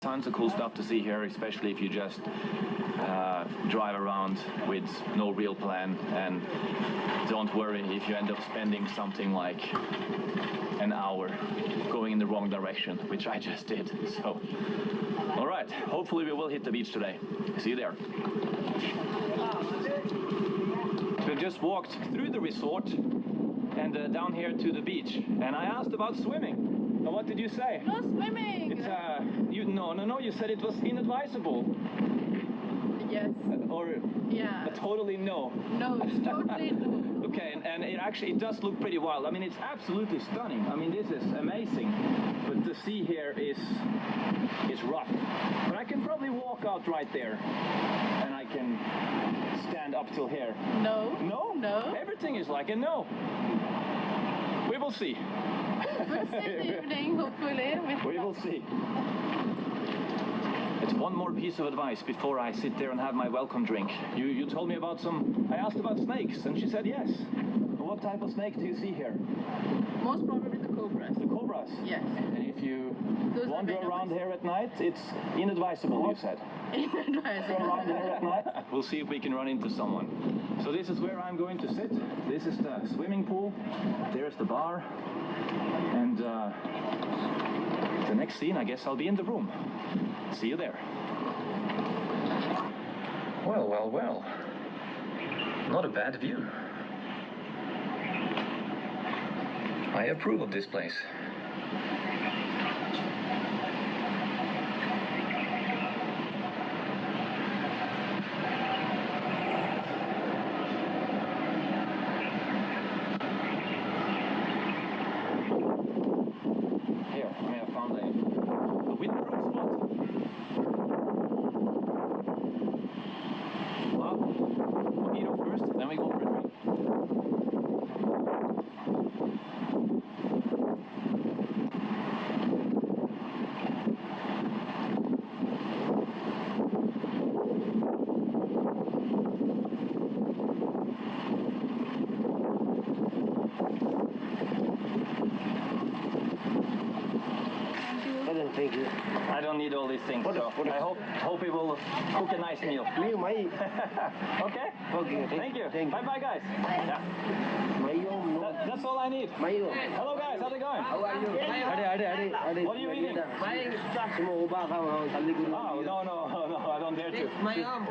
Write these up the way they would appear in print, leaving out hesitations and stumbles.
Tons of cool stuff to see here, especially if you just drive around with no real plan, and don't worry if you end up spending something like an hour going in the wrong direction, which I just did. So, all right, hopefully we will hit the beach today. See you there. We've just walked through the resort and down here to the beach, and I asked about swimming. What did you say? No swimming! It's no, you said it was inadvisable. Yes. Or yeah. Totally no. No, it's totally no. Okay, and it does look pretty wild. I mean, it's absolutely stunning. I mean, this is amazing. But the sea here is rough. But I can probably walk out right there, and I can stand up till here. No. No? No. Everything is like a no. We will see. We'll see in the evening, hopefully. We will see. It's one more piece of advice before I sit there and have my welcome drink. You told me about I asked about snakes, and she said yes. What type of snake do you see here? Most probably the cobras. The cobras? Yes. And if you wander around here at night, it's inadvisable, you said? Inadvisable. Around here at night? We'll see if we can run into someone. So this is where I'm going to sit. This is the swimming pool. There's the bar. And the next scene, I guess I'll be in the room. See you there. Well. Not a bad view. I approve of this place. Here, I have found a windproof spot. Well, mojito first, then we go for a drink. Thank you. I don't need all these things, so I hope we will cook a nice meal. Okay? Okay, Thank you. Bye-bye, guys. Yeah. That's all I need. Hello, guys. How's it going? How are you? What are you eating? Oh, no, I don't dare to. My home.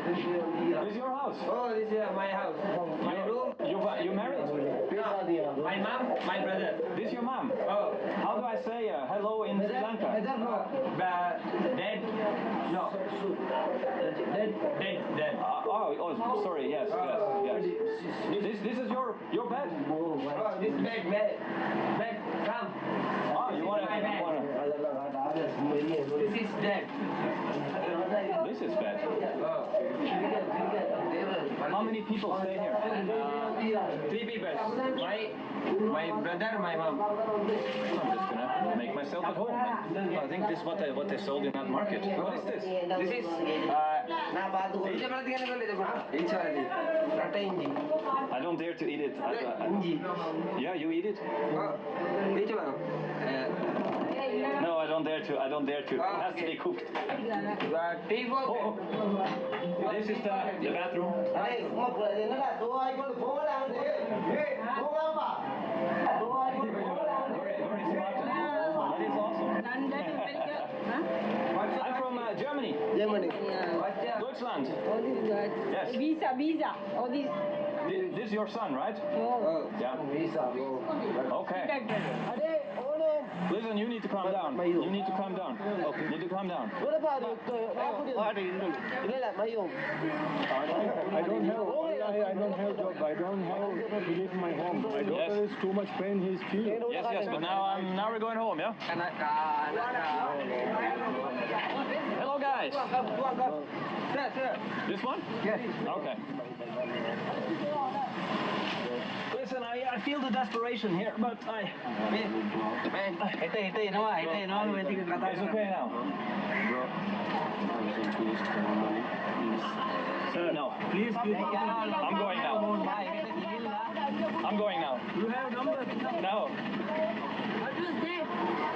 This is your house? Oh, this is my house. My room. You married? My mom, my brother. This is your mom? Oh. How do I say hello in Sri Lanka? Dead. No. Dead. Oh, sorry. Yes. This is your bed. Oh, this bed. Come. Oh, you want to? This is dead. This is bed. Oh. How many people stay here? 3 people. My brother, my mom. I'm just gonna make myself at home. I think this is what they sold in that market. What is this? This is I don't dare to eat it. Yeah, you eat it? No, I don't dare to. It has to be cooked. Oh. This is the bathroom. Very smart. That is awesome. I'm from Germany. Deutschland. Yes. Visa. Oh, this. This is your son, right? Yeah. Okay. Listen, you need to calm down. You need to calm down. Okay. You need to calm down. What about I don't have job. I don't have to leave my home. My daughter is too much pain. He's feeling. Yes. But now we're going home, yeah? Hello, guys. This one? Yes. Okay. Listen, I feel the desperation here, but it's okay now. No, please. I'm going now. You have number? No. What is that?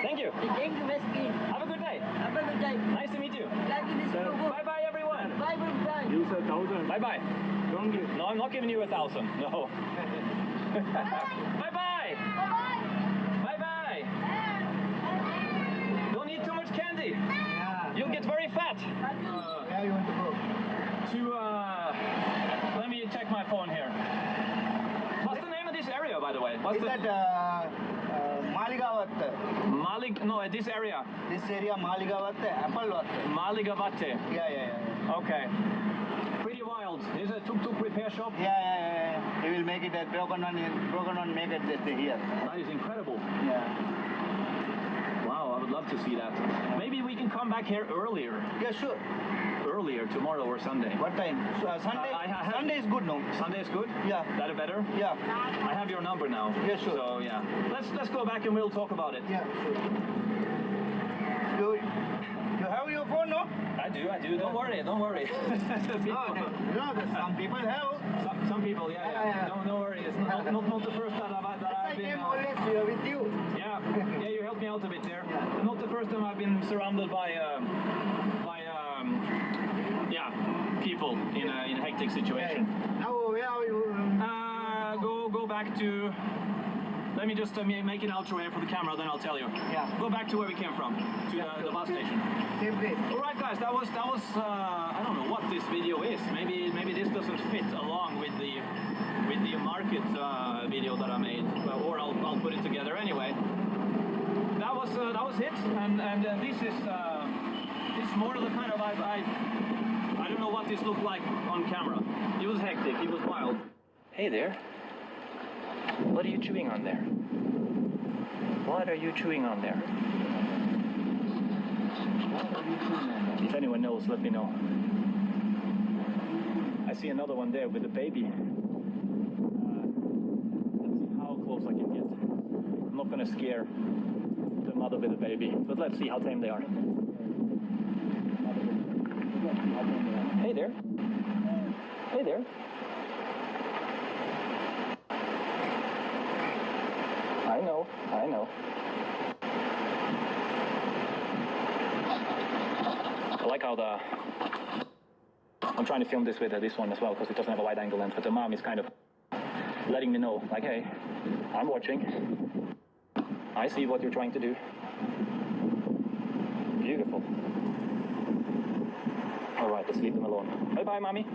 Thank you. Thank you, Miss. Have a good day. Have a good 1,000. Bye-bye. Don't give. No, I'm not giving you 1,000. No. Bye-bye. Bye-bye. Don't eat too much candy. Yeah. You'll get very fat. Where you want to go? Let me check my phone here. What's the name of this area, by the way? What's Is the that Maligavat? No, this area. This area Maligavat, Applevat. Maligavate. Yeah. Okay. Pretty wild. There's a tuk-tuk repair shop. Yeah. He will make it at broken one make it here. That is incredible. Yeah. Wow, I would love to see that. Maybe we can come back here earlier. Yeah, sure. Earlier, tomorrow or Sunday. What time? So, Sunday? Sunday is good, no? Sunday is good? Yeah. That better? Yeah. I have your number now. Yeah, sure. So yeah. Let's go back and we'll talk about it. Yeah, sure. You have your phone, no? I do. Don't worry. Some people have. Some people, yeah. No worry. It's not the first time that I I've been. came always here with you. Yeah, you helped me out a bit there. Not the first time I've been surrounded by people in a hectic situation. Now where are you? Go back to. Let me just make an outro here for the camera, then I'll tell you. Yeah. Go back to where we came from, to the bus station. Same place. All right, guys. That was. I don't know what this video is. Maybe this doesn't fit along with the market video that I made, or I'll put it together anyway. That was it, and this is more of the kind of I don't know what this looked like on camera. It was hectic. It was wild. Hey there. What are you chewing on there? What are you chewing on there? If anyone knows, let me know. I see another one there with a baby. Let's see how close I can get. I'm not gonna scare the mother with a baby, but let's see how tame they are. Hey there. Hey there. I know. I like how I'm trying to film this with this one as well because it doesn't have a wide angle lens, but the mom is kind of letting me know, like, hey, I'm watching. I see what you're trying to do. Beautiful. All right, let's leave them alone. Bye-bye, mommy.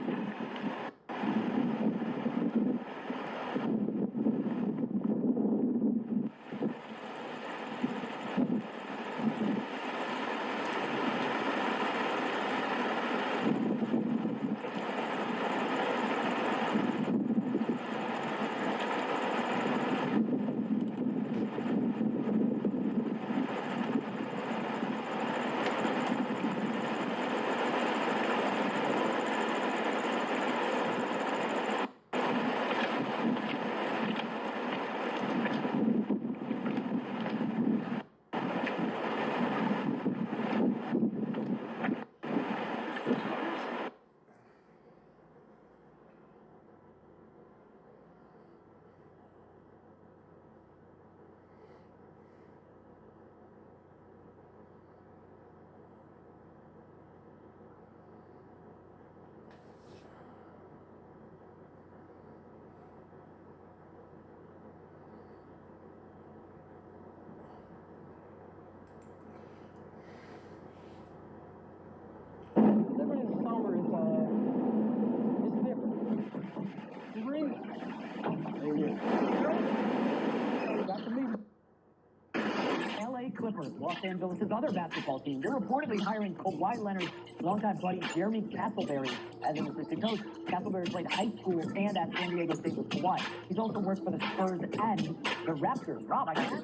LA Clippers, Los Angeles' other basketball team. They're reportedly hiring Kawhi Leonard's longtime buddy Jeremy Castleberry as an assistant coach. Castleberry played high school and at San Diego State with Kawhi. He's also worked for the Spurs and the Raptors. Rob, I guess,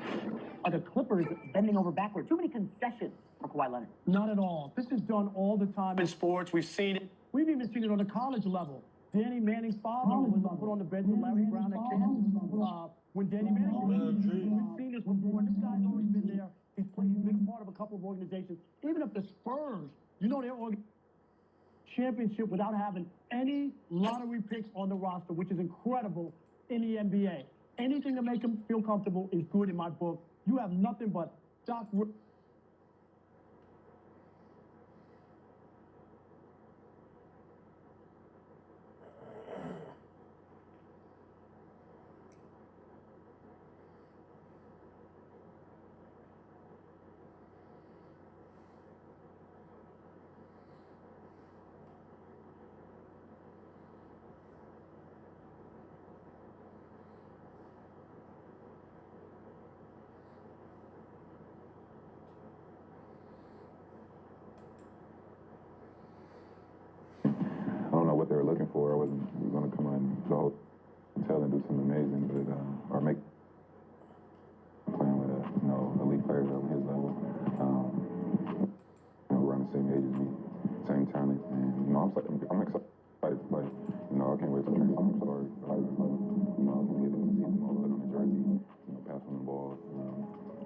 are the Clippers bending over backward? Too many concessions for Kawhi Leonard. Not at all. This is done all the time in sports. We've seen it. We've even seen it on the college level. Danny Manning's father was put on the bench with Larry Brown at Kansas. When Danny Manning, we've seen this before. This guy's already been there. He's been a part of a couple of organizations. Even if the Spurs, their championship without having any lottery picks on the roster, which is incredible in the NBA. Anything to make them feel comfortable is good in my book. You have nothing but Doc. for. I wasn't going to come on the hotel and do something amazing, but or make playing with elite players of his level. We're on the same age as me, same talent, and I'm excited to play. I can't wait to train. I'm sorry. I can get into the season mode, put on the jersey, pass on the ball,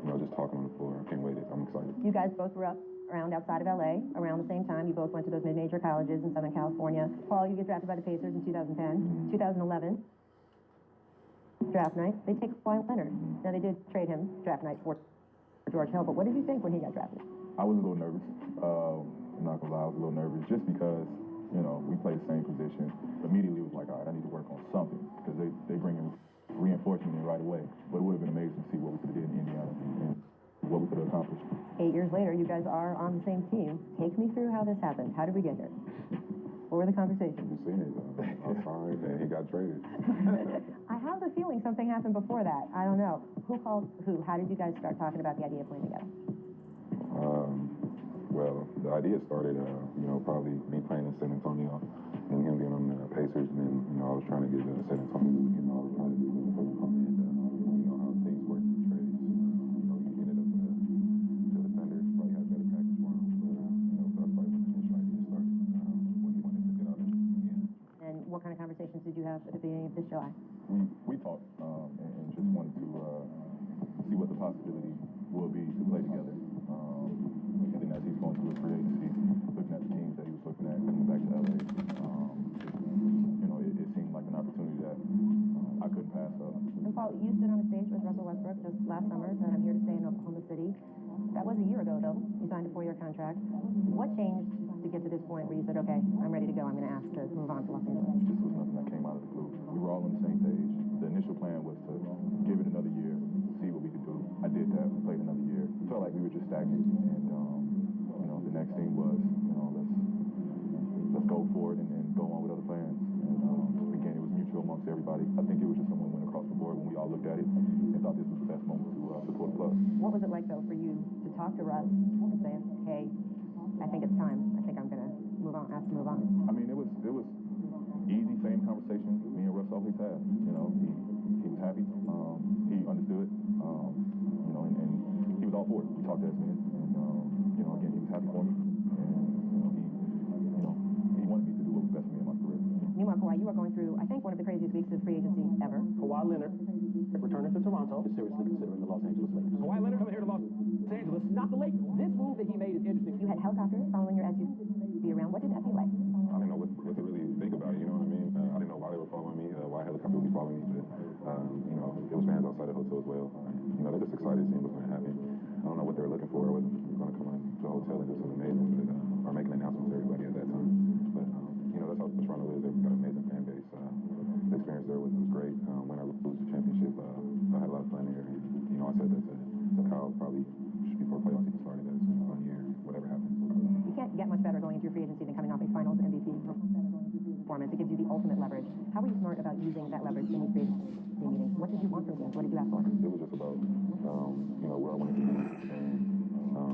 just talking on the floor. I can't wait. I'm excited. You guys both grew up around outside of LA, around the same time. You both went to those mid-major colleges in Southern California. Paul, you get drafted by the Pacers in 2010. 2011, draft night, they take Kawhi Leonard. Now, they did trade him draft night for George Hill, but what did you think when he got drafted? I was a little nervous. I'm not gonna lie, I was a little nervous just because, we play the same position. Immediately it was like, all right, I need to work on something because they bring in reinforcement in right away. But it would have been amazing to see what we could have did in Indiana and what we could have accomplished. 8 years later, you guys are on the same team. Take me through how this happened. How did we get here? What were the conversations? You seen it. I'm sorry that he got traded. I have the feeling something happened before that. I don't know. Who called who? How did you guys start talking about the idea of playing together? Well, the idea started, probably me playing in San Antonio and him being on the Pacers, and then, I was trying to get San Antonio to get all the players, and, how things work in trades. He ended up to the Thunder, probably had a better package for him, but, that's probably when the initial idea started, when he wanted to get out of Indiana. And what kind of conversations did you have at the beginning of this July? We talked, and just wanted to see what the possibility will be to play together. And then as he's going through his free agency, looking at the teams that he was looking at, coming back to LA, it seemed like an opportunity that I couldn't pass up. And Paul, you stood on a stage with Russell Westbrook just last summer, said I'm here to stay in Oklahoma City. That was a year ago, though. You signed a 4-year contract. What changed to get to this point where you said, okay, I'm ready to go, I'm going to ask to move on to Los Angeles? It just was nothing that came out of the blue. We were all on the same page. The initial plan was to give it another year, see what we could do. I did that. We played another year. Felt like we were just stagnant. And, the next thing was, let's go for it and go on with other plans. And, again, it was mutual amongst everybody. I think it was just something that went across the board when we all looked at it and thought this was the best moment to pull the plug. What was it like, though, for you to talk to Russ and say, hey, I think it's time. I think I'm going to move on, ask to move on? I mean, it was easy, same conversation me and Russ always had. He was happy. He understood. And he was all for it. We talked as men. And, again, he was happy for me. And, he wanted me to do what was best for me in my career. Meanwhile, Kawhi, you are going through, I think, one of the craziest weeks of free agency ever. Kawhi Leonard returning to Toronto is seriously considering the Los Angeles Lakers. Kawhi Leonard coming here to Los Angeles, not the Lakers. This move that he made is interesting. You had helicopters following your SUV around. What did that feel like? I didn't know what to really think about it, you know what I mean? I didn't know why they were following me, why a helicopter would be following me, but, it was fans outside the hotel as well. They're just excited seeing what's going to happen. I don't know what they were looking for. I wasn't going to come in to the hotel and do something amazing, but, or make an announcement to everybody at that time. But, that's how Toronto is. They've got an amazing fan base. The experience there was great. When I lose the championship, I had a lot of fun here. And, I said that to Kyle probably before playoff season started, that it's been a fun year, whatever happens. You can't get much better going into your free agency than coming off a finals MVP performance. It gives you the ultimate leverage. How were you smart about using that leverage in these free agency meetings? What did you want from games? What did you ask for? It was just about, where I wanted to be and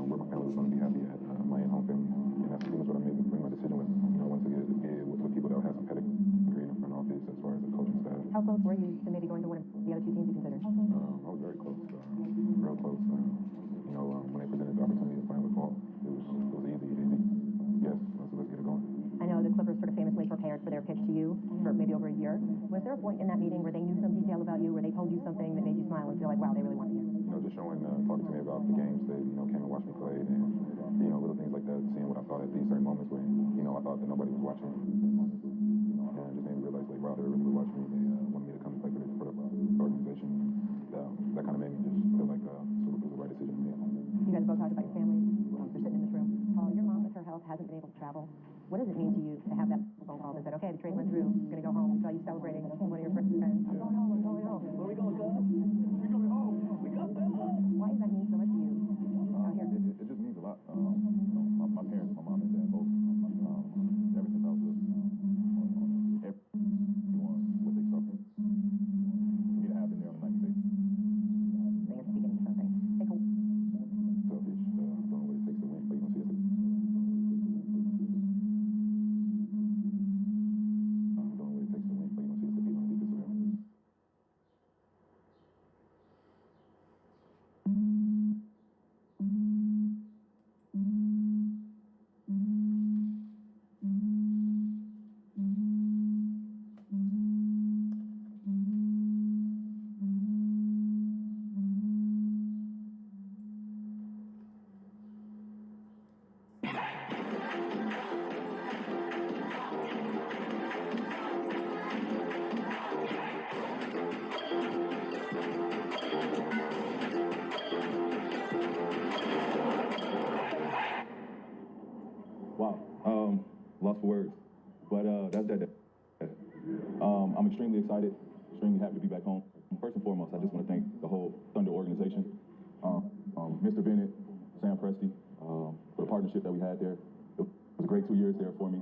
where my family was going to be happy at, my home family. And that's pretty much what I made my decision with. I wanted to get with people that would have some pedigree in the front office as far as the coaching staff. How close were you to maybe going to one of the other two teams you considered? I was very close, real close. When they presented the opportunity to play with Paul, it was easy. Yes, let's get it going. I know the Clippers sort of famously prepared for their pitch to you for maybe over a year. Was there a point in that meeting where they knew some detail about you, where they told you something that made you smile and feel like, wow, they really want me here? Just showing, talking to me about the games they, came and watched me play, and, little things like that, seeing what I thought at these certain moments where, I thought that nobody was watching. And it just made me realize, like, wow, they really were watching me. They wanted me to come and play for the organization. That kind of made me just feel like it was the right decision to make. You guys both talked about your families. You're sitting in this room. Paul, your mom with her health hasn't been able to travel. What does it mean to you to have that phone call that said, okay, the trade went through, I'm going to go home, saw you celebrating with one of your friends. I'm going home, I'm going home. Where are we going, guys? We're going home. We got that. Why does that mean so much to you out here? It just means a lot. My parents, my mom and dad both, ever since I was little, everyone what they started. For me to have them there on a nightly basis. I think it's the beginning of something. Selfish, don't know what it takes to win, but you're going to see us. Wow. Lost for words. But that's that. I'm extremely excited, extremely happy to be back home. First and foremost, I just want to thank the whole Thunder organization, Mr. Bennett, Sam Presti, for the partnership that we had there. It was a great 2 years there for me.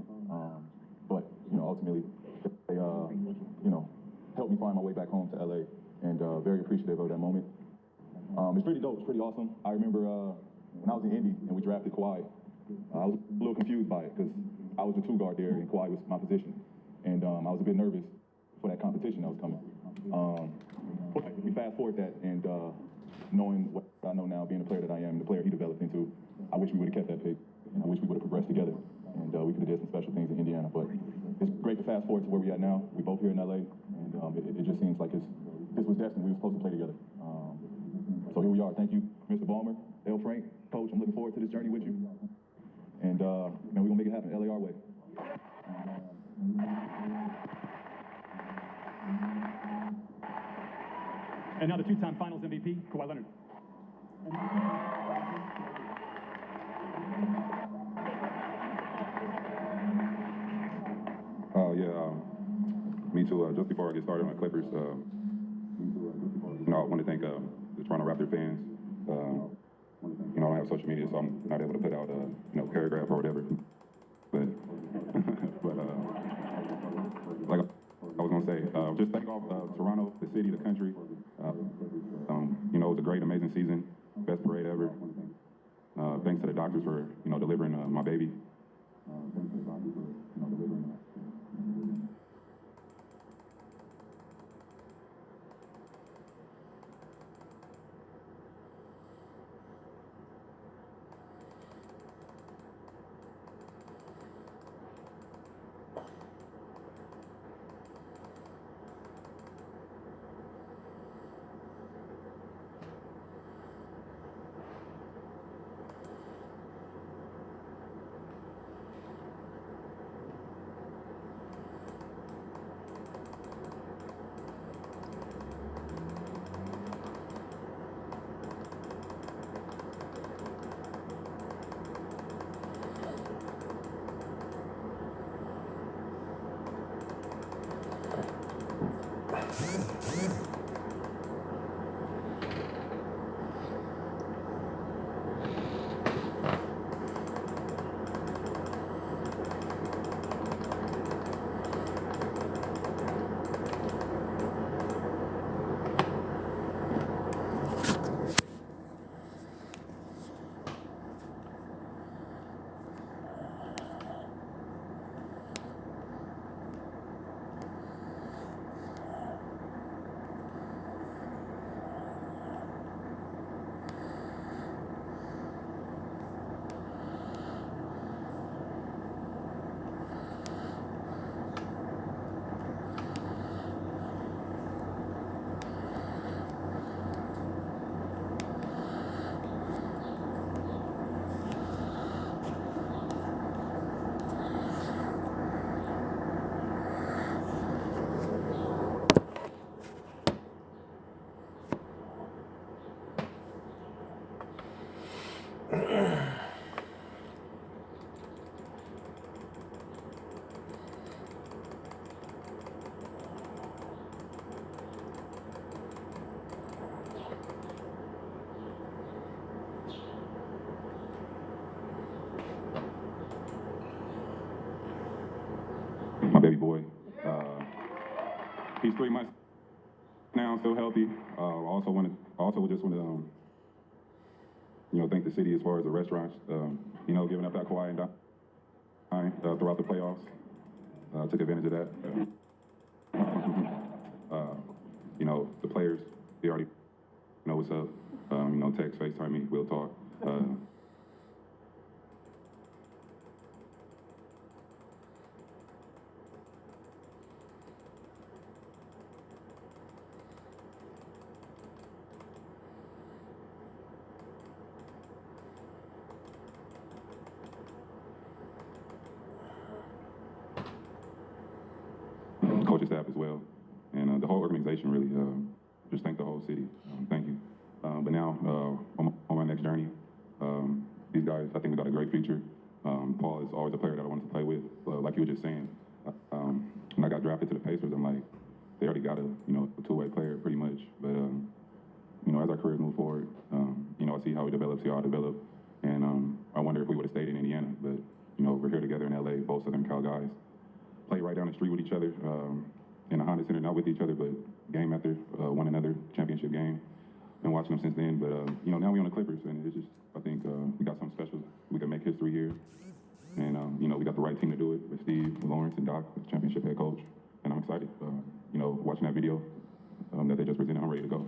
But, you know, ultimately, they, you know, helped me find my way back home to LA, and very appreciative of that moment. It's pretty dope, it's pretty awesome. I remember when I was in Indy and we drafted Kawhi, I was a little confused by it because I was the 2 guard there and Kawhi was my position. And I was a bit nervous for that competition that was coming. We fast forward that, and knowing what I know now, being the player that I am, the player he developed into, I wish we would have kept that pick, and I wish we would have progressed together, and we could have did some special things in Indiana. But it's great to fast forward to where we're at now. We're both here in LA, and it just seems like this was destiny. We were supposed to play together. So here we are. Thank you, Mr. Ballmer, L. Frank, Coach. I'm looking forward to this journey with you, and man, we're gonna make it happen, LA our way. And now the 2-time Finals MVP, Kawhi Leonard. Me too. Just before I get started on the Clippers, you know, I want to thank the Toronto Raptor fans. You know, I don't have social media, so I'm not able to put out a paragraph or whatever. But like I was gonna say, just thank all Toronto, the city, the country. You know, it was a great, amazing season, best parade ever. Thanks to the doctors for delivering my baby. My baby boy. He's 3 months now, still healthy. Also just want to thank the city as far as the restaurants. Giving up that Kawhi and Dime throughout the playoffs. Took advantage of that. The players, they already know what's up. Text, FaceTime me, we'll talk. Coaching staff as well, and the whole organization really. Just thank the whole city. Thank you. But now on my next journey, these guys, I think we got a great future. Paul is always a player that I wanted to play with. Like you were just saying, when I got drafted to the Pacers, I'm like, they already got a two-way player pretty much. But as our careers move forward, I see how he develops, see how I develop, and I wonder if we would have stayed in Indiana. But we're here together in LA, both Southern Cal guys, play right down the street with each other in the Honda Center, not with each other, but game after one another, championship game. Been watching them since then, but now we're on the Clippers, and it's just I think we got something special. We can make history here, and we got the right team to do it with Steve, Lawrence, and Doc, the championship head coach, and I'm excited. Watching that video that they just presented, I'm ready to go.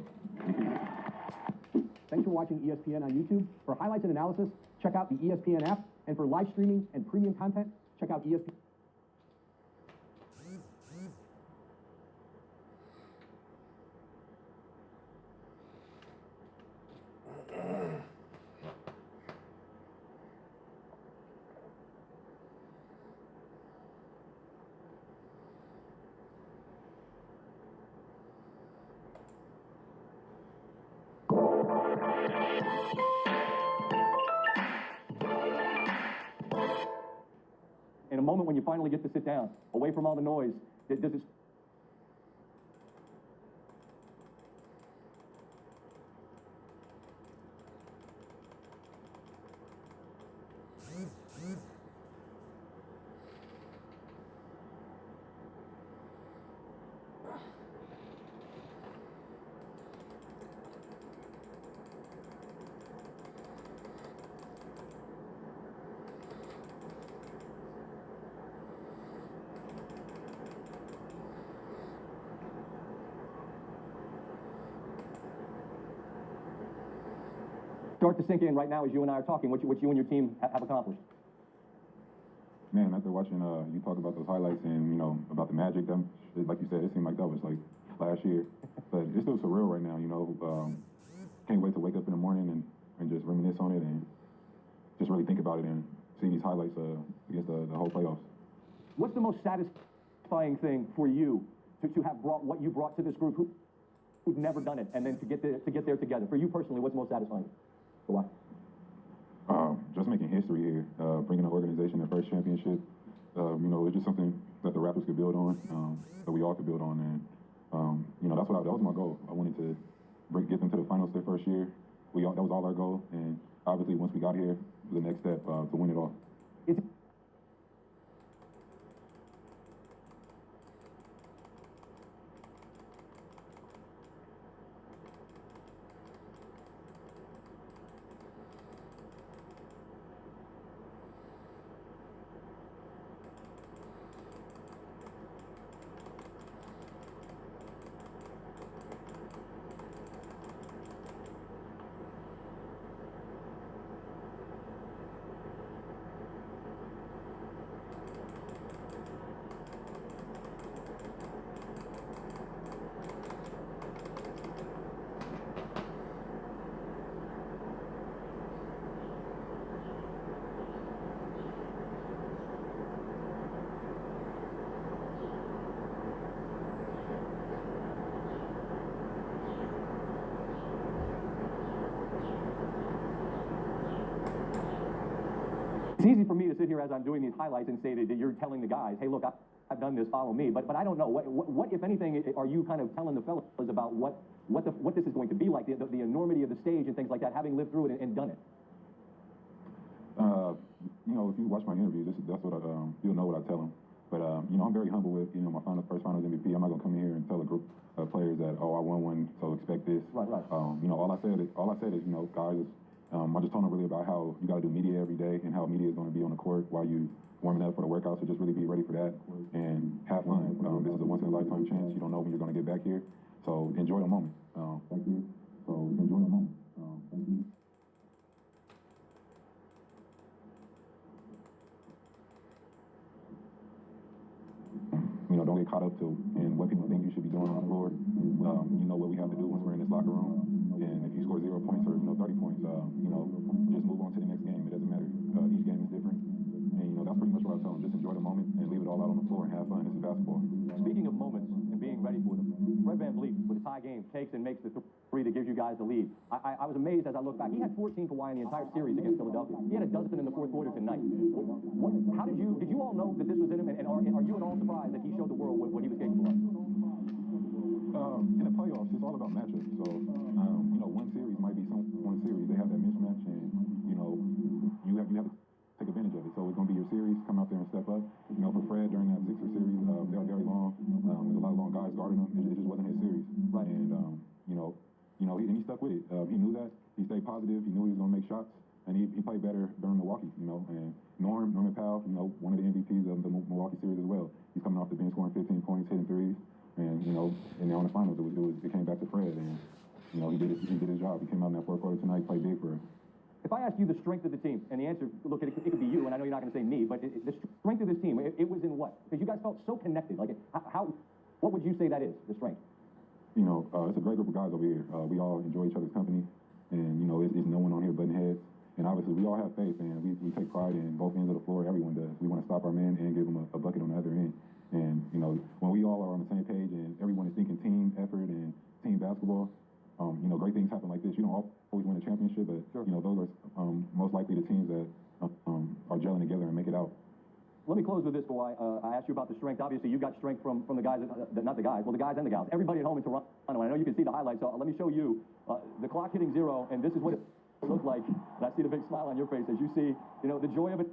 Thanks for watching ESPN on YouTube. For highlights and analysis, check out the ESPN app, and for live streaming and premium content, check out ESPN. In a moment when you finally get to sit down, away from all the noise, does it... Start to sink in right now as you and I are talking, what you and your team have accomplished. Man, after watching you talk about those highlights and about the magic, like you said, it seemed like that was like last year, but it's still surreal right now. Can't wait to wake up in the morning and just reminisce on it and just really think about it and see these highlights against the whole playoffs. What's the most satisfying thing for you to have brought what you brought to this group who've never done it, and then to get there together? For you personally, what's most satisfying? Why? Just making history here, bringing the organization their first championship. It's just something that the Raptors could build on, that we all could build on, and that was my goal. I wanted to get them to the finals their first year. That was all our goal, and obviously once we got here, the next step to win it all. It's easy for me to sit here as I'm doing these highlights and say that you're telling the guys, hey, look, I've done this, follow me. But I don't know. What, if anything, are you kind of telling the fellas about what this is going to be like, the enormity of the stage and things like that, having lived through it and done it? If you watch my interviews, that's what you'll know what I tell them. But I'm very humble with my first Finals MVP. I'm not gonna come here and tell a group of players that I won one, so expect this. Right. All I said is guys. I just told them really about how you got to do media every day and how media is going to be on the court while you warming up for the workout. So just really be ready for that and have fun. This is a once in a lifetime chance. You don't know when you're going to get back here, so enjoy the moment. Thank you. So enjoy the moment. Thank you. Don't get caught up in what people think you should be doing on the floor. You know what we have to do once we're in this locker room. And if you score 0 points or 30 points, just move on to the next game. It doesn't matter. Each game is different. And that's pretty much what I tell them. Just enjoy the moment and leave it all out on the floor and have fun. This is basketball. Speaking of moments and being ready for them, Fred VanVleet with a tie game takes and makes the three that gives you guys the lead. I was amazed as I look back. He had 14 Kawhi in the entire series against Philadelphia. He had a dozen in the fourth quarter tonight. How did you all know that this was in him, and are you at all surprised that he showed the world what he was capable of? In the playoffs, it's all about matchups. So, you know, one series might be one series. They have that mismatch, and you know, you have to take advantage of it. So it's going to be your series. Come out there and step up. You know, for Fred during that Sixer series, they were very long. There's a lot of long guys guarding him. It just wasn't his series. Right. And he stuck with it. He knew that. He stayed positive. He knew he was going to make shots, and he played better during Milwaukee. You know, and Norman Powell, you know, one of the MVPs of the Milwaukee series as well. He's coming off the bench, scoring 15 points, hitting threes. And you know, and on the finals, it came back to Fred, and you know, he did his job. He came out in that fourth quarter tonight, played big for him. If I ask you the strength of the team, and the answer, look, it could be you, and I know you're not going to say me, but the strength of this team, it was in what? Because you guys felt so connected. Like, what would you say that is, the strength? You know, it's a great group of guys over here. We all enjoy each other's company, and you know, it's no one on here butting heads. And obviously, we all have faith, and we take pride in both ends of the floor. Everyone does. We want to stop our man and give him a bucket on the other end. And, you know, when we all are on the same page and everyone is thinking team effort and team basketball, you know, great things happen like this. You don't always win a championship, but, you know, those are most likely the teams that are gelling together and make it out. Let me close with this, Kawhi. I asked you about the strength. Obviously, you got strength from the guys, not the guys, well, the guys and the gals. Everybody at home in Toronto. I know you can see the highlights, so let me show you the clock hitting 0, and this is what it looked like. And I see the big smile on your face as you see, you know, the joy of it.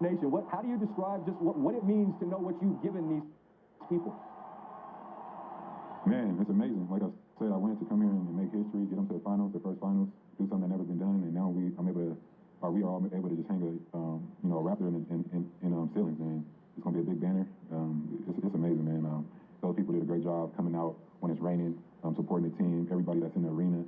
Nation, how do you describe just what it means to know what you've given these people? Man, it's amazing. Like I said, I wanted to come here and make history, get them to the finals, the first finals, do something that never been done, and now we are all able to just hang a Raptor in ceilings, and it's gonna be a big banner. It's amazing, man. Those people did a great job coming out when it's raining, supporting the team, everybody that's in the arena.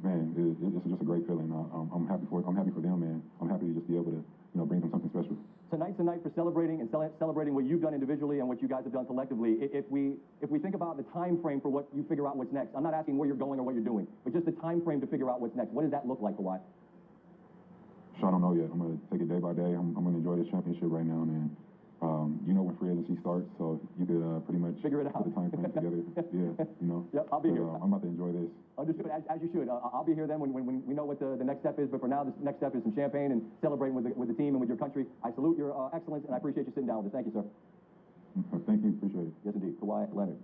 Man, it's just a great feeling. I'm happy for them, man. I'm happy to just be able to, you know, bring them something special. Tonight's a night for celebrating and celebrating what you've done individually and what you guys have done collectively. If we think about the time frame for what you figure out what's next, I'm not asking where you're going or what you're doing, but just the time frame to figure out what's next. What does that look like, Kawhi? I don't know yet. I'm gonna take it day by day. I'm gonna enjoy this championship right now, and you know when free agency starts, so you could pretty much figure it out. Put the time frame together. Yeah, you know. Yep, I'll be here. I'm about to enjoy this. Understood, as you should. I'll be here then when we know what the next step is, but for now, the next step is some champagne and celebrating with the team and with your country. I salute your excellence, and I appreciate you sitting down with us. Thank you, sir. Thank you. Appreciate it. Yes, indeed. Kawhi Leonard.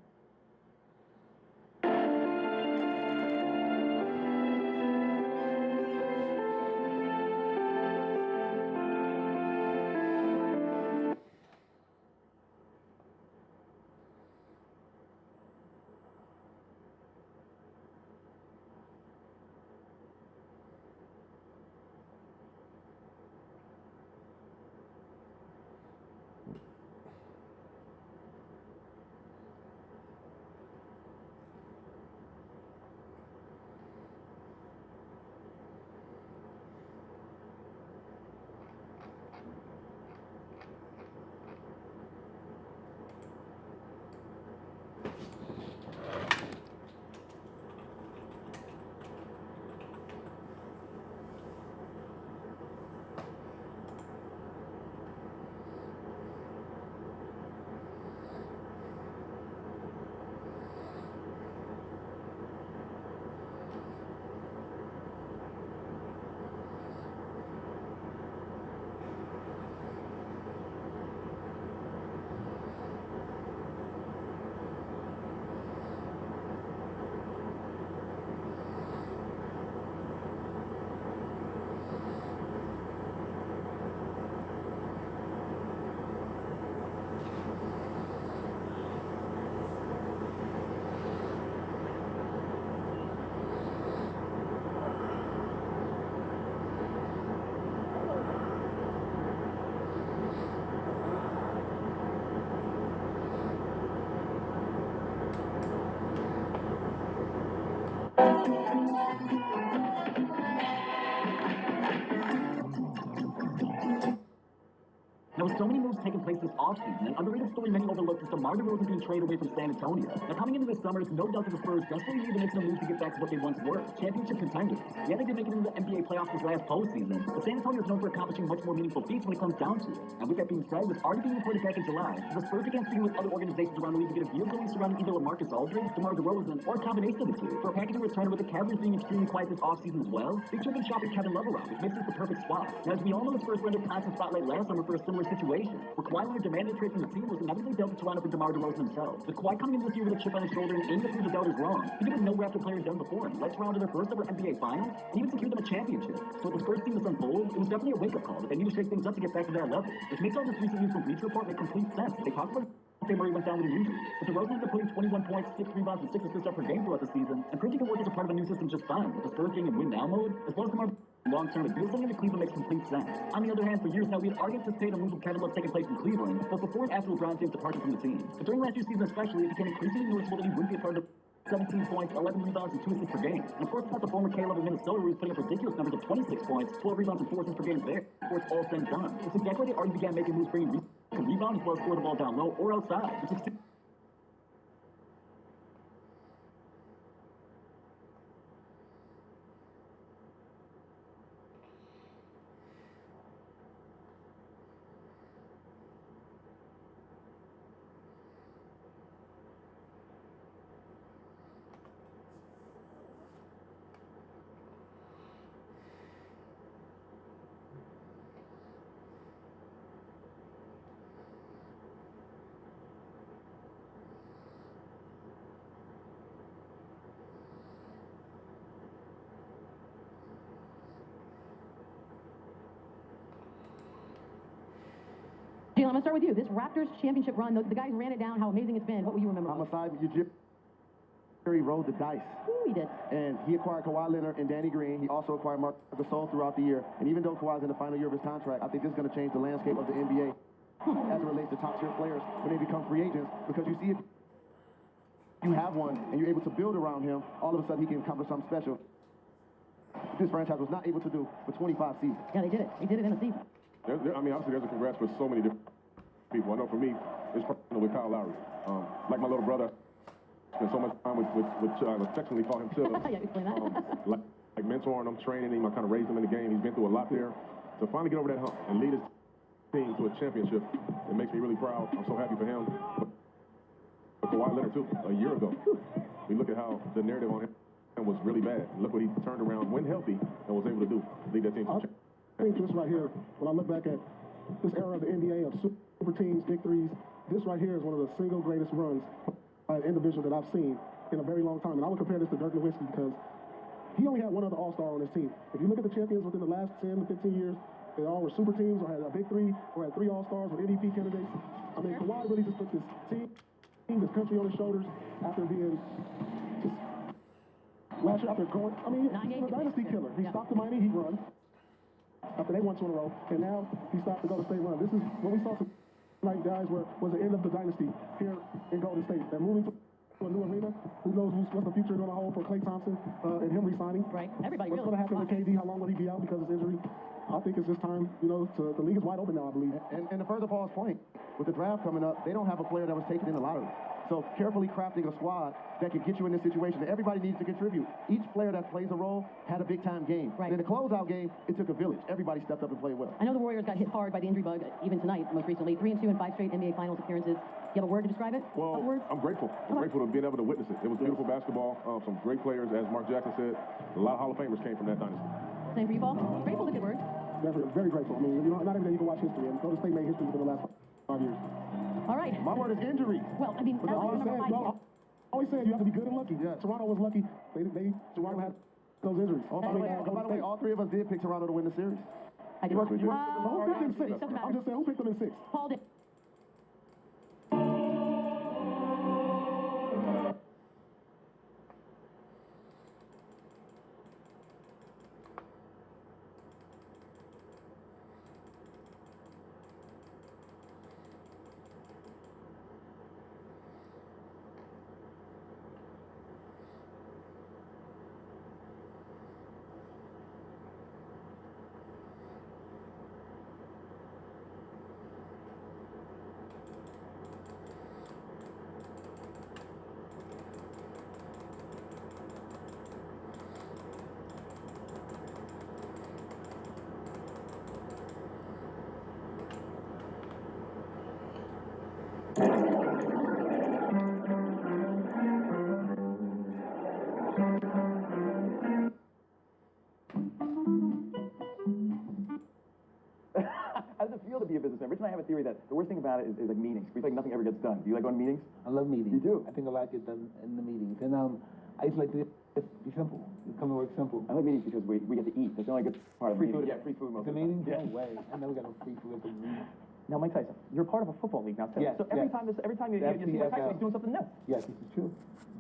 There were so many moves taking place this offseason. An underrated story many overlooked is DeMar DeRozan being traded away from San Antonio. Now, coming into this summer, it's no doubt that the Spurs desperately need to make some moves to get back to what they once were, championship contenders. Yeah, they did make it into the NBA playoffs this last postseason, but San Antonio is known for accomplishing much more meaningful feats when it comes down to it. And with that being said, it was already being reported back in July, the Spurs began speaking with other organizations around the league to get a deal going surrounding either LaMarcus Aldridge, DeMar DeRozan, or a combination of the two. For a packaging return with the Cavaliers being extremely quiet this offseason as well, Big Trip and shopping Kevin Love around, which makes this the perfect spot. Now, as we all know, the Spurs were under constant spotlight last summer for a similar situation, where Kawhi Leonard demanded a trade from the team was inevitably dealt to Toronto for DeMar DeRozan himself. With Kawhi coming in this year with a chip on his shoulder and aiming to prove the doubters wrong, he did what no Raptor player has done before and led Toronto to their first ever NBA Finals and even secured them a championship. So with the Spurs seeing this unfold, it was definitely a wake-up call that they need to shake things up to get back to that level, which makes all this recent news from Bleacher Report make complete sense. They talked about Murray went down with an injury, but DeRozan ended up putting 21 points, 6 rebounds, and 6 assists up per game throughout the season, and proved he can work as a part of a new system just fine, with the Spurs being in win-now mode, as well as DeMar long-term deal signing to Cleveland makes complete sense. On the other hand, for years now, we had already anticipated a move of Kevin Love taking place in Cleveland, both before and after LeBron James' departure from the team. But during last year's season especially, it became increasingly noticeable that he wouldn't be a part of the 17 points, 11 rebounds, and 2 assists per game. And of course, it's not the former K-Love of Minnesota where he's putting up ridiculous numbers of 26 points, 12 rebounds, and 4 assists per game there, before it's all said and done. It's exactly why they already began making moves bringing rebound as well as score the ball down low or outside, which is Jalen, I'm going to start with you. This Raptors championship run, the guys ran it down, how amazing it's been. What will you remember? I'm a side Jerry rolled the dice. Ooh, he did. And he acquired Kawhi Leonard and Danny Green. He also acquired Marc Gasol throughout the year. And even though Kawhi's in the final year of his contract, I think this is going to change the landscape of the NBA as it relates to top-tier players when they become free agents. Because you see, if you have one and you're able to build around him, all of a sudden he can accomplish something special. This franchise was not able to do for 25 seasons. Yeah, they did it. They did it in a season. I mean, obviously, there's a congrats for so many different people. I know for me, it's probably with Kyle Lowry. Like my little brother, spent so much time with affectionately call him Chilla. Yeah, explain that. like mentoring him, training him. I kind of raised him in the game. He's been through a lot there. To finally get over that hump and lead his team to a championship, it makes me really proud. I'm so happy for him. But Kawhi Leonard, too, a year ago, we look at how the narrative on him was really bad. Look what he turned around when healthy and was able to do. Lead that team to a championship. I think this right here, when I look back at this era of the NBA of super teams, big threes, this right here is one of the single greatest runs by an individual that I've seen in a very long time. And I would compare this to Dirk Nowitzki because he only had one other all-star on his team. If you look at the champions within the last 10 to 15 years, they all were super teams or had a big three or had 3 all-stars or MVP candidates. I mean, Kawhi really just put this team, this country on his shoulders after being just last year after going. I mean, he's a dynasty killer. He stopped the Miami Heat run after they won 2 in a row, and now he stopped the Golden State run. This is what we saw tonight, guys, was the end of the dynasty here in Golden State. They're moving to a new arena. Who knows what the future is going to hold for Klay Thompson and him re-signing. Right. Everybody What's going to happen with KD? How long will he be out because of his injury? I think it's just time, the league is wide open now, I believe. And to further Paul's point, with the draft coming up, they don't have a player that was taken in the lottery. So carefully crafting a squad that can get you in this situation. Everybody needs to contribute. Each player that plays a role had a big-time game. Right. And in the closeout game, it took a village. Everybody stepped up and played well. I know the Warriors got hit hard by the injury bug, even tonight, most recently. 3-2 in 5 straight NBA Finals appearances. Do you have a word to describe it? Well, I'm grateful. I'm grateful to being able to witness it. It was beautiful basketball. Some great players, as Mark Jackson said. A lot of Hall of Famers came from that dynasty. Same for you, Paul? Grateful is a good word. Definitely, very grateful. I mean, not every day you can watch history, and Golden State made history within the last 5 years. All right. My word is injury. Well, I mean, I always said you have to be good and lucky. Yeah. Toronto was lucky. Toronto had those injuries. By the way, all 3 of us did pick Toronto to win the series. I did. Who picked them in 6? I'm just saying, who picked them in 6? Paul did. feel to be a businessman? Rich and I have a theory that the worst thing about it is like meetings. We feel like nothing ever gets done. Do you like going to meetings? I love meetings. You do? I think a lot gets done in the meetings. And I just like to be simple. Come to work simple. I like meetings because we get to eat. That's the only good part of Free meetings. food. Yeah, free food most The of the time. meetings? Yeah. No way. I never got no free food at the meeting. Now, Mike Tyson, you're part of a football league now too. Yes, so every yes. time you see Mike Tyson, he's doing something new. Yes, this is true.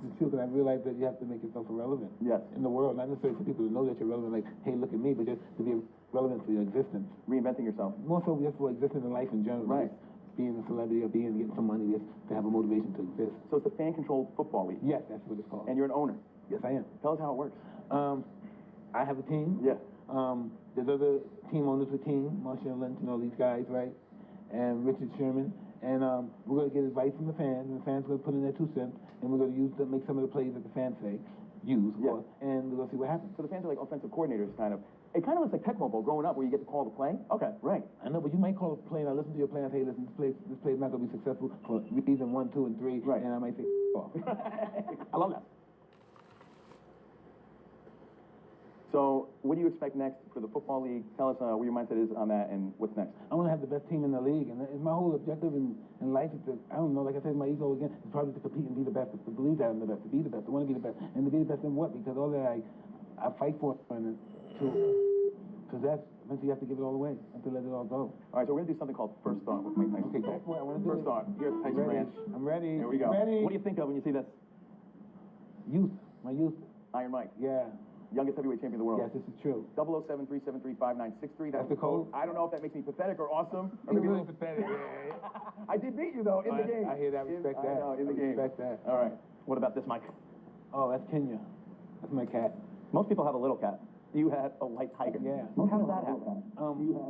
This is true, because I realized that you have to make yourself relevant. Yes. In the world, not necessarily for people to know that you're relevant, like, hey, look at me, but just to be relevant for your existence. Reinventing yourself. More so just for existing in life in general. Right. Just being a celebrity or getting some money just to have a motivation to exist. So it's the fan-controlled football league. Yes, that's what it's called. And you're an owner. Yes, I am. Tell us how it works. I have a team. Yeah. There's other team owners with team, Marshall Lynch, these guys, right? And Richard Sherman. And we're going to get advice from the fans, and the fans are going to put in their 2 cents, and we're going to make some of the plays that the fans say, of course, and we're going to see what happens. So the fans are like offensive coordinators, kind of. It kind of looks like Tecmo Bowl growing up, where you get to call the play. Okay, right. I know, but you might call a play, and I listen to your play, and I say, listen, this play is not going to be successful for reason 1, 2, and 3, right. And I might say, off. I love that. So, what do you expect next for the football league? Tell us where your mindset is on that and what's next. I want to have the best team in the league, and my whole objective in life is to, I don't know, like I said, my ego again, is probably to compete and be the best, to believe that I'm the best, to be the best, to want to be the best, and to be the best in what? Because all that I fight for and to possess, eventually you have to give it all away, you have to let it all go. All right, so we're going to do something called First Thought with Mike Tyson. Okay, go for it. I want to do First Thought. Here's Tyson Ranch. I'm ready. Here we go. Ready. What do you think of when you see this? Youth. My youth. Iron Mike. Yeah. Youngest heavyweight champion in the world. Yes, this is true. 007-373-5963. That's the code? I don't know if that makes me pathetic or awesome. Or You're maybe really pathetic, yeah. I did beat you, though, in the game. I hear that. Respect that. I know, in the game. Respect that. All right. What about this, Mike? Oh, that's Kenya. That's my cat. Most people have a little cat. You had a white tiger. Yeah. How does that happen?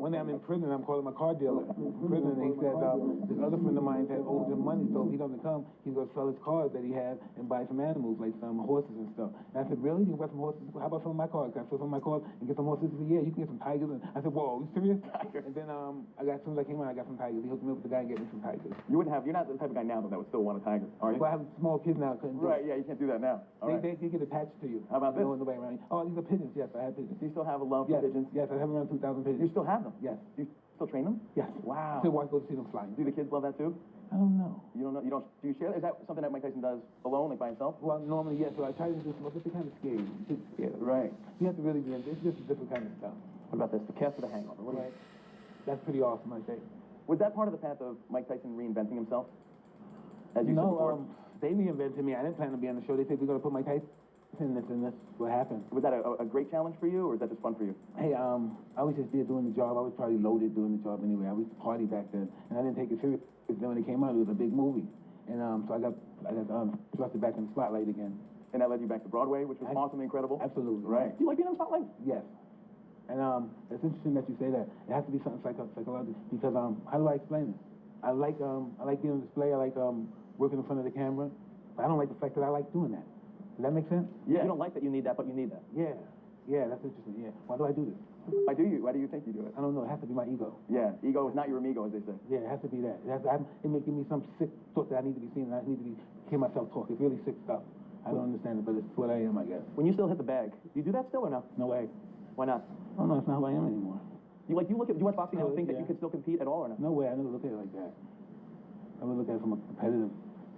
When I'm in prison, I'm calling my car dealer in prison, and he said, this other friend of mine that owes him money, so if he doesn't come, he's going to sell his cars that he has and buy some animals, like some horses and stuff. And I said, really? You can buy some horses? How about some of my cars? Can I sell some of my cars and get some horses? He said, yeah, you can get some tigers. And I said, whoa, are you serious? Tiger. And then as soon as I came out, I got some tigers. He hooked me up with the guy and gave me some tigers. You're not the type of guy now, though, that would still want a tiger. All right. Well, I have small kids now. Right, yeah, you can't do that now. They get attached to you. How about this? The way around you. Oh, these are pigeons. Yes, I have pigeons. Do you still have a love Yes. for pigeons? Yes, I have around 2,000 pigeons. You still have them? Yes. Do you still train them? Yes. Wow. Still want to go to see them flying. Do the kids love that too? I don't know. You don't know? You don't? Do you share? Is that something that Mike Tyson does alone, like by himself? Well, normally, yes. So I try to do some, but they're kind of scary. Right. You have to really be in. It's just a different kind of stuff. What about this? The cast of the hangover. What Right. That's pretty awesome, I think. Was that part of the path of Mike Tyson reinventing himself? As you said before? They reinvented me. I didn't plan to be on the show. They said, we're going to put Mike Tyson in this, and that's what happened. Was that a great challenge for you, or is that just fun for you? Hey, I was just there doing the job. I was probably loaded doing the job anyway. I was party back then, and I didn't take it serious. Then when it came out, it was a big movie. And so I got thrusted back in the spotlight again. And that led you back to Broadway, which was awesome and incredible? Absolutely. Right. Do you like being on the spotlight? Yes. And it's interesting that you say that. It has to be something psychological, because how do I explain it? I like being on display. I like working in front of the camera. But I don't like the fact that I like doing that. Does that make sense? Yeah. You don't like that you need that, but you need that. Yeah. Yeah, that's interesting. Yeah. Why do I do this? Why do you think you do it? I don't know. It has to be my ego. Yeah. Ego is not your amigo, as they say. Yeah, it has to be that. It may give me some sick thought that I need to be seen, and I need to hear myself talk. It's really sick stuff. I don't understand it, but it's what I am, I guess. When you still hit the bag, do you do that still or no? No way. Why not? I don't know. It's not who I am anymore. Do you watch boxing and think that you could still compete at all or no? No way. I never look at it like that. I would look at it from a competitive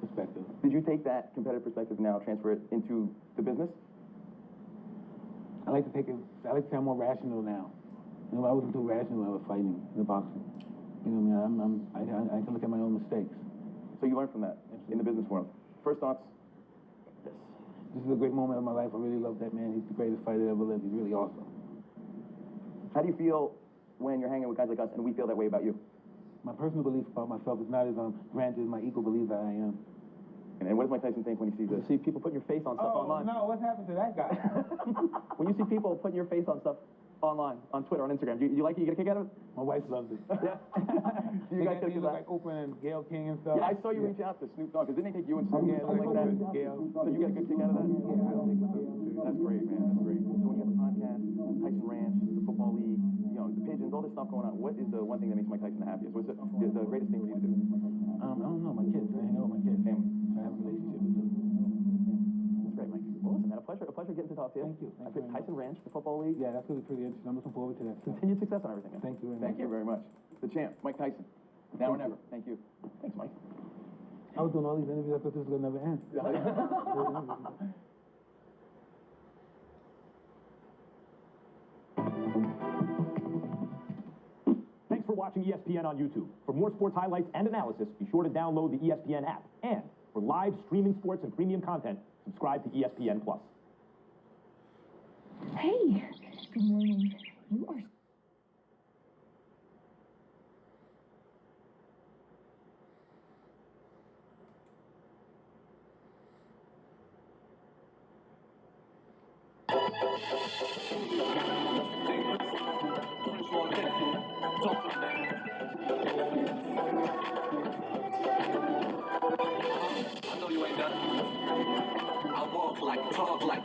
perspective. Did you take that competitive perspective now, transfer it into the business? I like to say I'm more rational now. You know, I wasn't too rational when I was fighting in the boxing. You know what I mean? I can look at my own mistakes. So you learned from that in the business world. First thoughts? This is a great moment of my life. I really love that man. He's the greatest fighter that ever lived. He's really awesome. How do you feel when you're hanging with guys like us and we feel that way about you? My personal belief about myself is not as granted as my ego believes that I am. And what does Mike Tyson think when he sees this? You see people putting your face on stuff online. No, what's happened to that guy? When you see people putting your face on stuff online, on Twitter, on Instagram, do you like it? You get a kick out of it? My wife loves it. Yeah. Do you guys look like Oprah and Gayle King and stuff? Yeah, I saw you reach out to Snoop Dogg, because didn't they take you and Snoop or something like that? Gayle. So you get a good kick out of that? Yeah, I don't think my Gayle. That's great, man. That's great. So when you have the podcast, Tyson Ranch, the football league, you know, the pigeons, all this stuff going on, what is the one thing that makes Mike Tyson the happiest? What's the greatest thing for you to do? I don't know. My kids. I hang out with my kids. Family. I have a relationship with them. That's great, Mike. Well, listen, man, a pleasure. A pleasure getting to talk to you. Thank you. I think Tyson Ranch, the Football League. Yeah, that's really pretty interesting. I'm looking forward to that. Continued success on everything, man. Thank you very much. Thank you very much. The champ, Mike Tyson. Now or never. Thank you. Thanks, Mike. I was doing all these interviews. I thought this was going to never end. Thanks for watching ESPN on YouTube. For more sports highlights and analysis, be sure to download the ESPN app. And for live streaming sports and premium content, subscribe to ESPN Plus. Hey, good morning. You are I know you ain't done. I walk like, talk like.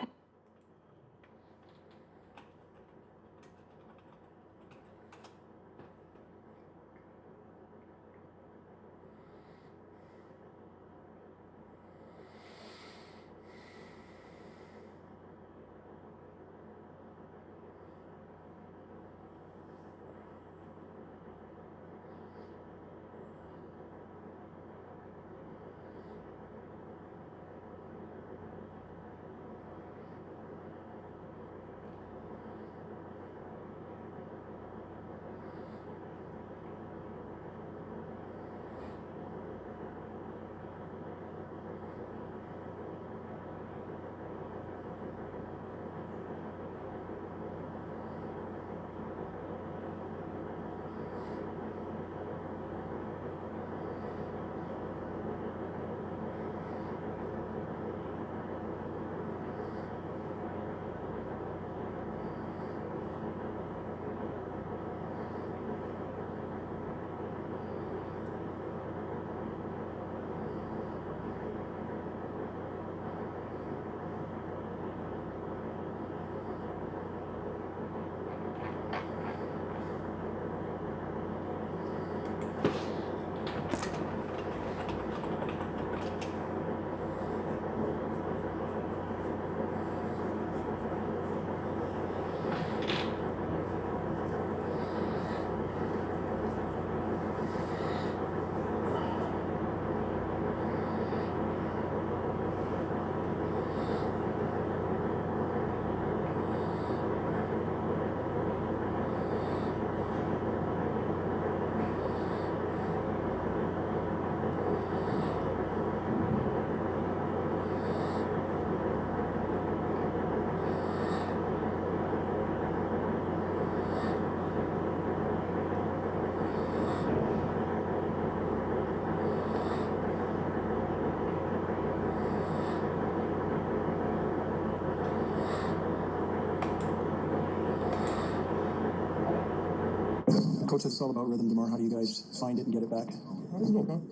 Coach, it's all about rhythm tomorrow. How do you guys find it and get it back? It's gonna come.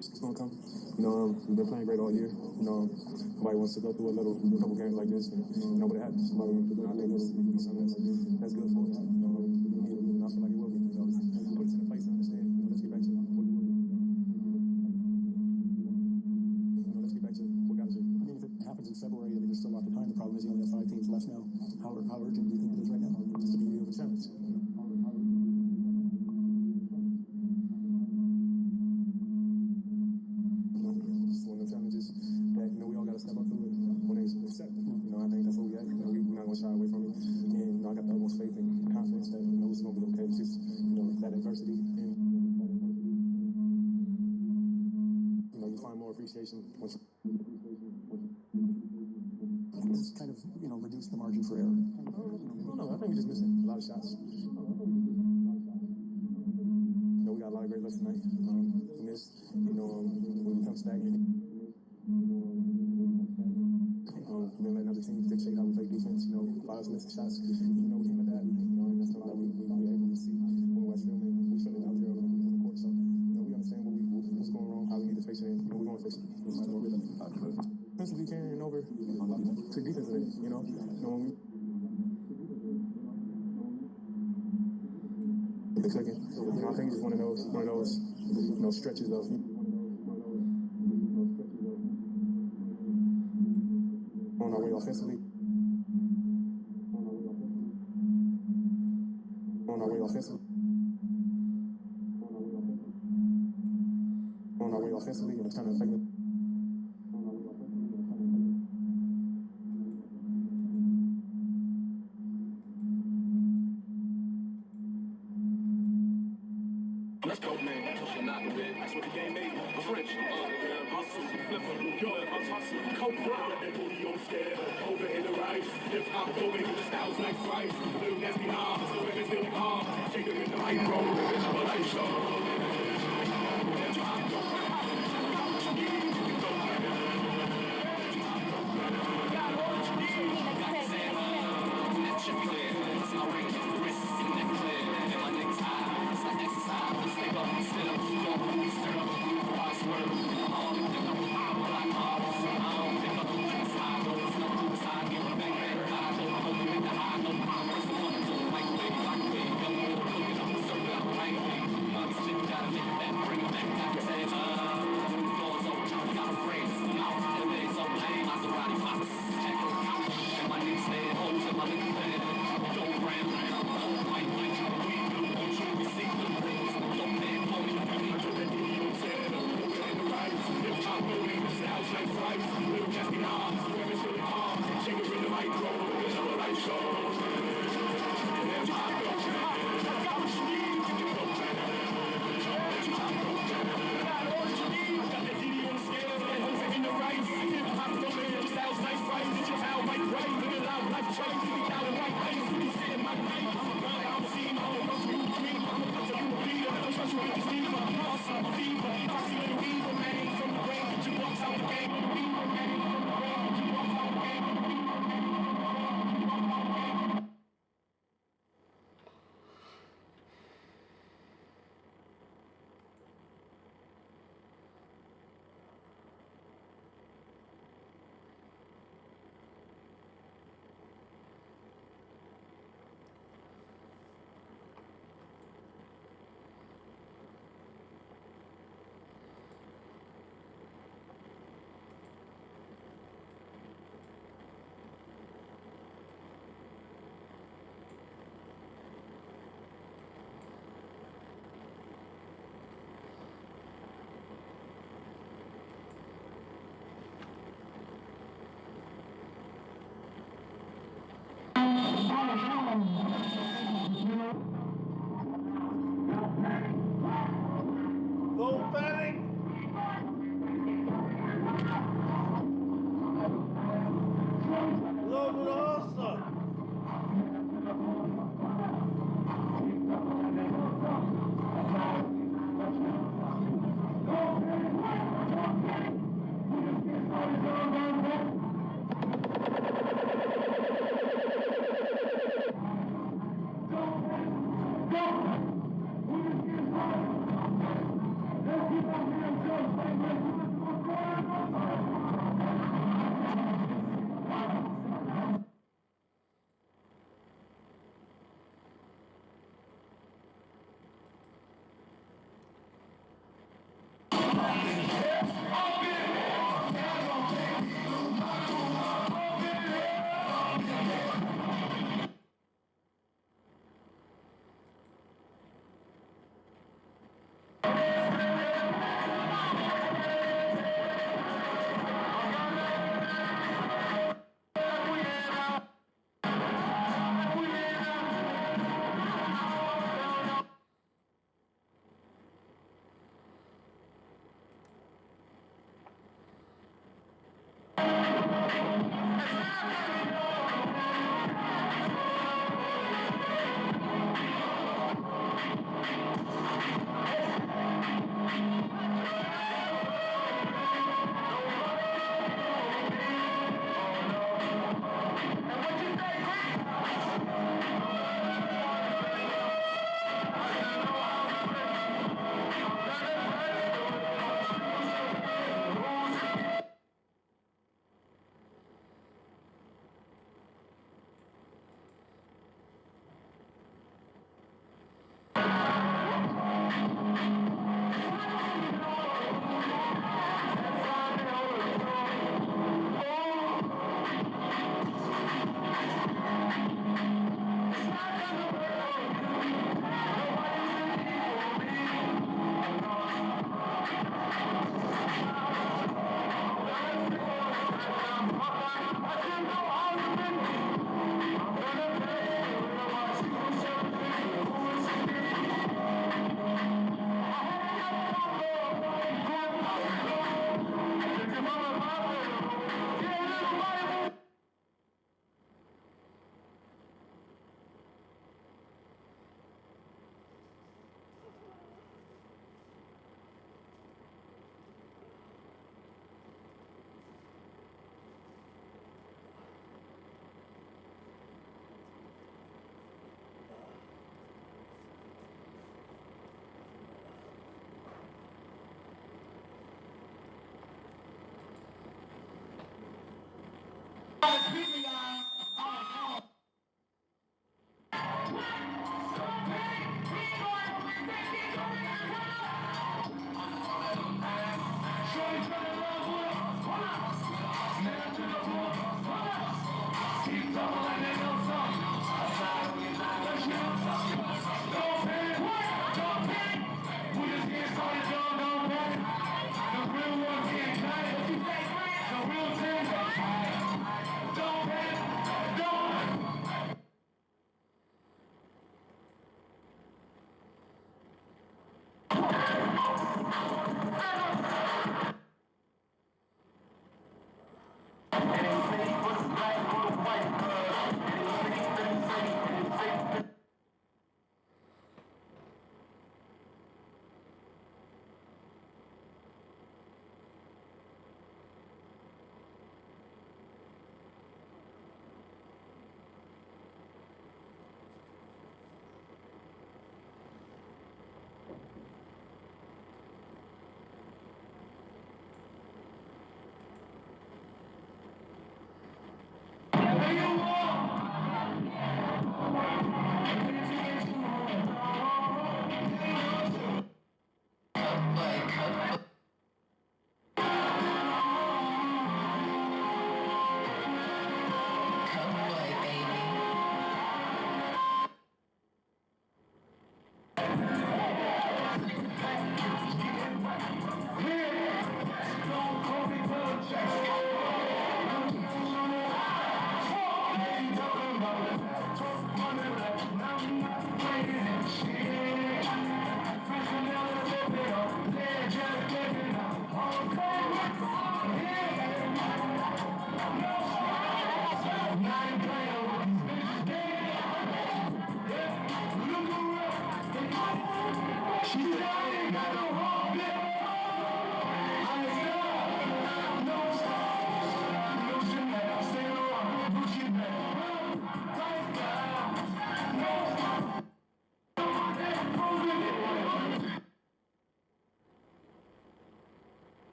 It's gonna come. You know, we've been playing great all year. You know, nobody wants to go through a couple games like this, and you know, but it happens. I think it's something that's good for us. You know, I feel like it will be. You know, put us in a place to understand. You know, let's get back to what got us here. I mean, if it happens in February, I mean, there's still a lot of time. The problem is you only have 5 teams left now. How urgent do you think it is right now? Just the beginning of a challenge. Challenges that, you know, we all got to step up to it when they accept. You know, I think that's what we at. You know, we're not going to shy away from it. And, you know, I got the utmost faith and confidence that, you know, it's going to be okay. It's just, you know, that adversity. And, you know, you find more appreciation once you... It's kind of, you know, reduce the margin for error. I don't know. I think we're just missing a lot of shots. You know, we got a lot of great looks tonight. We missed, you know, when we come stagnant. Then letting other teams dictate how we play defense. You know, a lot of us missing shots. You know, we came at that. You know, and that's something that we able to see when we watch film, and we feel it out there on the court. So, you know, we understand what's going wrong, how we need to fix it, and you know, we're going to fix it. Offensively carrying over to defensively. You know, when we the clicking. You know, I think it's one of those you know, stretches of. On our way offensively. On our way offensively. On our way offensively, and it's kind of affecting. Let's go, man. Push not a bit. That's what the game made. A French. Hustle, flipper, New York, hustle, coke, that booty on scale. Over in the rice. Hip hop going with the styles like rice. Little nasty arms, so it's still calm. Take them in the light road, but I show. Go, Betty!